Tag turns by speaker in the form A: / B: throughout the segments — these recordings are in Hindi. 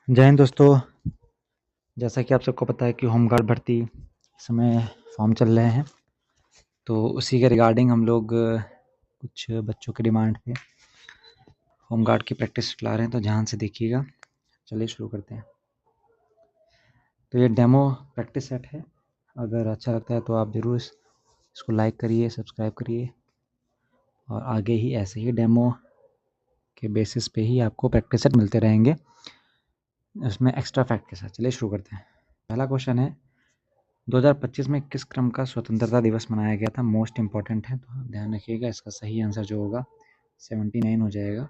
A: जय हिंद दोस्तों। जैसा कि आप सबको पता है कि होमगार्ड भर्ती इस समय फॉर्म चल रहे हैं, तो उसी के रिगार्डिंग हम लोग कुछ बच्चों की डिमांड पे होमगार्ड की प्रैक्टिस चला रहे हैं, तो ध्यान से देखिएगा। चलिए शुरू करते हैं। तो ये डेमो प्रैक्टिस सेट है। अगर अच्छा लगता है तो आप ज़रूर इसको लाइक करिए, सब्सक्राइब करिए, और आगे ही ऐसे ही डेमो के बेसिस पे ही आपको प्रैक्टिस सेट मिलते रहेंगे, उसमें एक्स्ट्रा फैक्ट के साथ। चलिए शुरू करते हैं। पहला क्वेश्चन है, 2025 में किस क्रम का स्वतंत्रता दिवस मनाया गया था? मोस्ट इम्पॉर्टेंट है, तो ध्यान रखिएगा। इसका सही आंसर जो होगा 79 हो जाएगा।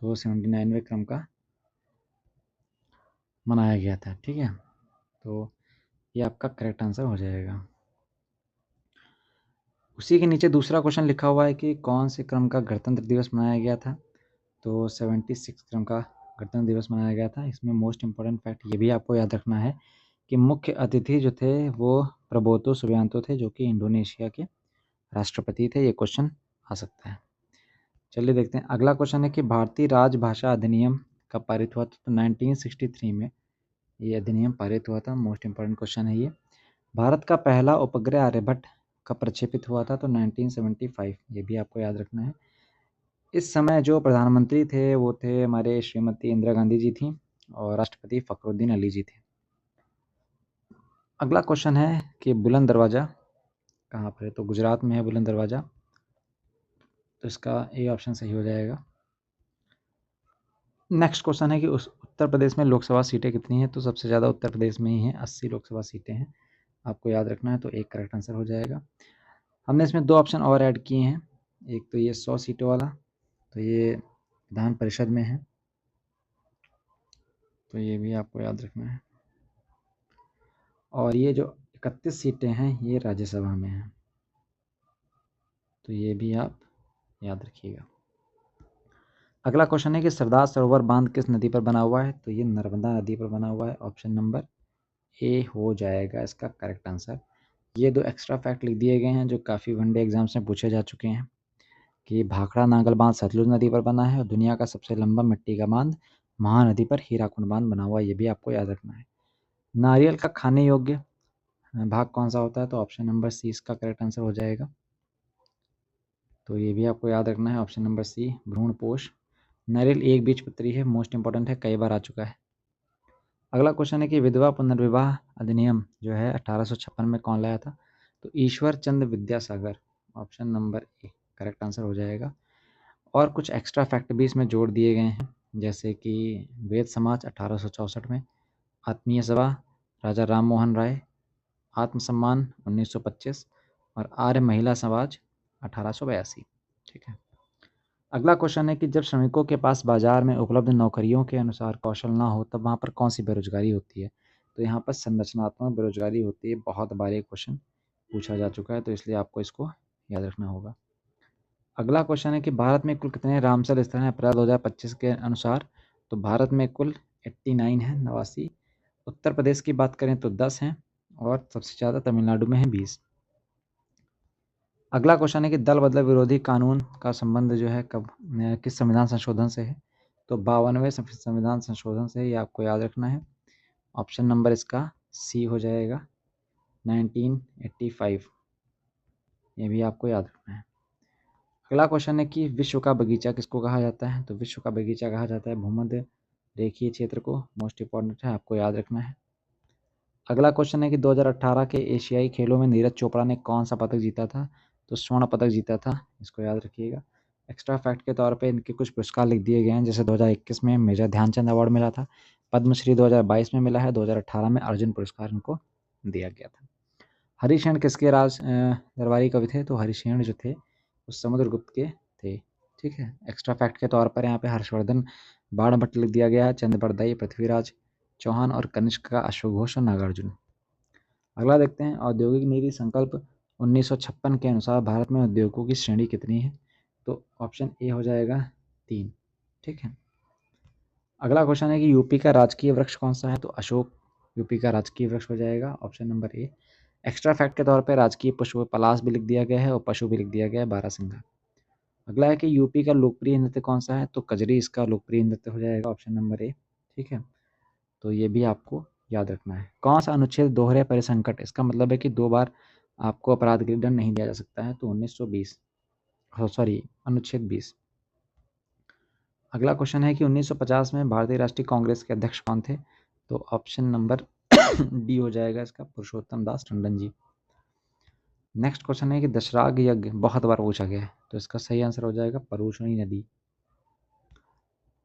A: तो 79वें क्रम का मनाया गया था। ठीक है, तो ये आपका करेक्ट आंसर हो जाएगा। उसी के नीचे दूसरा क्वेश्चन लिखा हुआ है कि कौन से क्रम का गणतंत्र दिवस मनाया गया था? तो 76 क्रम का गणतंत्र दिवस मनाया गया था। इसमें मोस्ट इम्पॉर्टेंट फैक्ट ये भी आपको याद रखना है कि मुख्य अतिथि जो थे वो प्रबोतो सुबियांतो थे, जो कि इंडोनेशिया के राष्ट्रपति थे। ये क्वेश्चन आ सकता है। चलिए देखते हैं। अगला क्वेश्चन है कि भारतीय राजभाषा अधिनियम कब पारित हुआ था? तो 1963 में ये अधिनियम पारित हुआ था। मोस्ट इम्पॉर्टेंट क्वेश्चन है ये। भारत का पहला उपग्रह आर्यभट्ट कब प्रक्षेपित हुआ था? तो 1975। ये भी आपको याद रखना है। इस समय जो प्रधानमंत्री थे वो थे हमारे श्रीमती इंदिरा गांधी जी थी, और राष्ट्रपति फखरुद्दीन अली जी थे। अगला क्वेश्चन है कि बुलंद दरवाज़ा कहाँ पर है? तो गुजरात में है बुलंद दरवाज़ा, तो इसका ए ऑप्शन सही हो जाएगा। नेक्स्ट क्वेश्चन है कि उस उत्तर प्रदेश में लोकसभा सीटें कितनी हैं? तो सबसे ज़्यादा उत्तर प्रदेश में ही हैं, 80 लोकसभा सीटें हैं। आपको याद रखना है, तो एक करेक्ट आंसर हो जाएगा। हमने इसमें दो ऑप्शन और ऐड किए हैं। एक तो ये 100 सीटों वाला, तो ये विधान परिषद में है, तो ये भी आपको याद रखना है। और ये जो 31 सीटें हैं ये राज्यसभा में हैं, तो ये भी आप याद रखिएगा। अगला क्वेश्चन है कि सरदार सरोवर बांध किस नदी पर बना हुआ है? तो ये नर्मदा नदी पर बना हुआ है। ऑप्शन नंबर ए हो जाएगा इसका करेक्ट आंसर। ये दो एक्स्ट्रा फैक्ट लिख दिए गए हैं जो काफ़ी वनडे एग्जाम्स में पूछे जा चुके हैं कि भाखड़ा नांगल बांध सतलुज नदी पर बना है, और दुनिया का सबसे लंबा मिट्टी का बांध महानदी पर हीराकुंड बांध बना हुआ है। ये भी आपको याद रखना है। नारियल का खाने योग्य भाग कौन सा होता है? तो ऑप्शन नंबर सी इसका करेक्ट आंसर हो जाएगा। तो ये भी आपको याद रखना है, ऑप्शन नंबर सी भ्रूणपोष। नारियल एक बीजपत्री है, मोस्ट इंपॉर्टेंट है, कई बार आ चुका है। अगला क्वेश्चन है कि विधवा पुनर्विवाह अधिनियम जो है 1856 में कौन लाया था? तो Ishwar Chandra Vidyasagar. Option number A correct answer हो जाएगा। और कुछ एक्स्ट्रा फैक्ट भी इसमें जोड़ दिए गए हैं, जैसे कि वेद समाज 1864 में, आत्मीय सभा राजा राम मोहन राय, आत्मसम्मान 1925, और आर्य महिला समाज 1882। ठीक है। अगला क्वेश्चन है कि जब श्रमिकों के पास बाजार में उपलब्ध नौकरियों के अनुसार कौशल ना हो तब वहाँ पर कौन सी बेरोजगारी होती है? तो यहाँ पर संरचनात्मक बेरोजगारी होती है। बहुत बार ये क्वेश्चन पूछा जा चुका है, तो इसलिए आपको इसको याद रखना होगा। अगला क्वेश्चन है कि भारत में कुल कितने रामसर स्थल हैं अप्रैल 2025 के अनुसार? तो भारत में कुल 89 है, 89। उत्तर प्रदेश की बात करें तो 10 हैं, और सबसे ज़्यादा तमिलनाडु में है 20। अगला क्वेश्चन है कि दल बदल विरोधी कानून का संबंध जो है कब किस संविधान संशोधन से है? तो 52वें संविधान संशोधन से, ये आपको याद रखना है। ऑप्शन नंबर इसका सी हो जाएगा 1985। ये भी आपको याद रखना है। अगला क्वेश्चन है कि विश्व का बगीचा किसको कहा जाता है? तो विश्व का बगीचा कहा जाता है भूमध्य रेखीय क्षेत्र को। मोस्ट इंपॉर्टेंट है, आपको याद रखना है। अगला क्वेश्चन है कि 2018 के एशियाई खेलों में नीरज चोपड़ा ने कौन सा पदक जीता था? तो स्वर्ण पदक जीता था, इसको याद रखिएगा। एक्स्ट्रा फैक्ट के तौर पे इनके कुछ पुरस्कार लिख दिए गए हैं, जैसे 2021 में मेजर ध्यानचंद अवार्ड मिला था, पद्मश्री 2022 में मिला है, 2018 में अर्जुन पुरस्कार इनको दिया गया था। हरिशेन किसके दरबारी कवि थे? तो हरिशेन जो थे वो समुद्रगुप्त के थे। ठीक है। एक्स्ट्रा फैक्ट के तौर पर यहाँ पे हर्षवर्धन बाणभट्ट लिख दिया गया है, चंद्रबरदाई पृथ्वीराज चौहान, और कनिष्क का अश्वघोष और नागार्जुन। अगला देखते हैं। औद्योगिक नीति संकल्प 1956 के अनुसार भारत में उद्योगों की श्रेणी कितनी है? तो ऑप्शन ए हो जाएगा 3। ठीक है। अगला क्वेश्चन है कि यूपी का राजकीय वृक्ष कौन सा है? तो अशोक यूपी का राजकीय वृक्ष हो जाएगा, ऑप्शन नंबर ए। एक्स्ट्रा फैक्ट के तौर पर राजकीय पुष्प पलाश भी लिख दिया गया है, और पशु भी लिख दिया गया है बारहसिंगा। अगला है कि यूपी का लोकप्रिय नृत्य कौन सा है? तो कजरी इसका लोकप्रिय नृत्य हो जाएगा, ऑप्शन नंबर ए। ठीक है, तो ये भी आपको याद रखना है। कौन सा अनुच्छेद दोहरे परिसंकट, इसका मतलब है कि 2 बार आपको अपराध के लिए दंड नहीं दिया जा सकता है, तो 1920 सॉरी अनुच्छेद 20। अगला क्वेश्चन है कि 1950 में भारतीय राष्ट्रीय कांग्रेस के अध्यक्ष कौन थे? तो ऑप्शन नंबर डी हो जाएगा इसका, पुरुषोत्तम दास टंडन जी। नेक्स्ट क्वेश्चन है कि दशराग यज्ञ बहुत बार पूछा गया है, तो इसका सही आंसर हो जाएगा परूषणी नदी।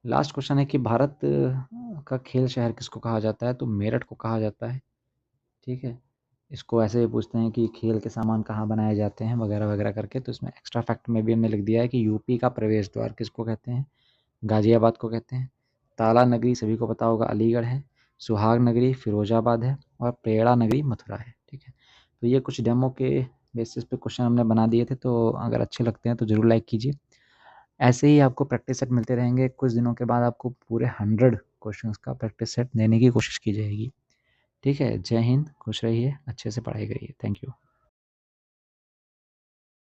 A: लास्ट क्वेश्चन है कि भारत का खेल शहर किसको कहा जाता है? तो मेरठ को कहा जाता है। ठीक है, इसको ऐसे भी पूछते हैं कि खेल के सामान कहाँ बनाए जाते हैं वगैरह वगैरह करके, तो इसमें एक्स्ट्रा फैक्ट में भी हमने लिख दिया है कि यूपी का प्रवेश द्वार किसको कहते हैं? गाजियाबाद को कहते हैं। ताला नगरी सभी को पता होगा अलीगढ़ है, सुहाग नगरी फिरोजाबाद है, और प्रेरणा नगरी मथुरा है। ठीक है, तो ये कुछ डेमो के बेसिस पे क्वेश्चन हमने बना दिए थे, तो अगर अच्छे लगते हैं तो ज़रूर लाइक कीजिए। ऐसे ही आपको प्रैक्टिस सेट मिलते रहेंगे, कुछ दिनों के बाद आपको पूरे 100 क्वेश्चंस का प्रैक्टिस सेट देने की कोशिश की जाएगी। ठीक है, जय हिंद, खुश रहिए, अच्छे से पढ़ाई करिए, थैंक यू।